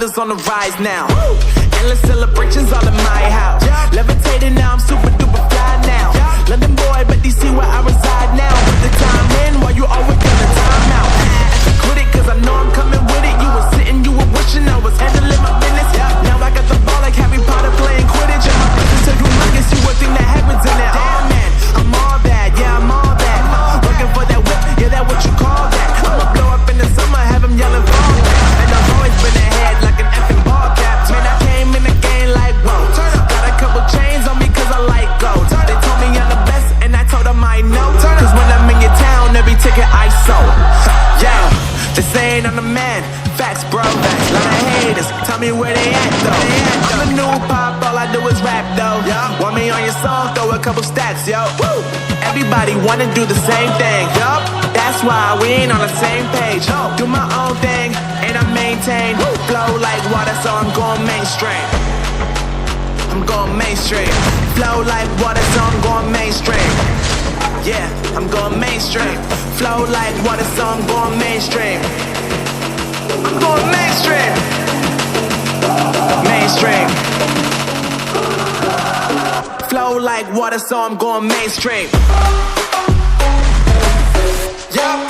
brothers on the rise now. Endless celebrations all in my house. Levitating now, I'm super duper fly now. London boy, but DC where I reside now. Put the time in while you always got the time out. I quit it cause I know I'm coming with it. You were sitting, you were wishing I was handling my business. Now I got the ball like Harry Potter playing Quidditch. And my business so humongous, you would think that happens in it. Oh man, I'm all that, yeah I'm all that. Working for that whip, yeah that what you call that. I'ma blow up in the summer, have them yelling fall back. And I've always been ahead like an effing ball cap. Man, I came in the game like whoa. Got a couple chains on me cause I like gold. They told me I'm the best and I told them I know. Cause when I'm in your town, every ticket I sold. Yeah, they saying I'm the man. Facts, bro. Facts. Lot of haters, tell me where they at though. I'm the new pop, all I do is rap though. Want me on your song, throw a couple stacks, yo. Woo! Everybody wanna do the same thing, yup. That's why we ain't on the same page. Do my own thing, and I maintain. Flow like water, so I'm going mainstream. I'm going mainstream. Flow like water, so I'm going mainstream. Yeah, I'm going mainstream. Flow like water, so I'm going mainstream. I'm going mainstream. Mainstream. Flow like water, so I'm going mainstream. Yeah.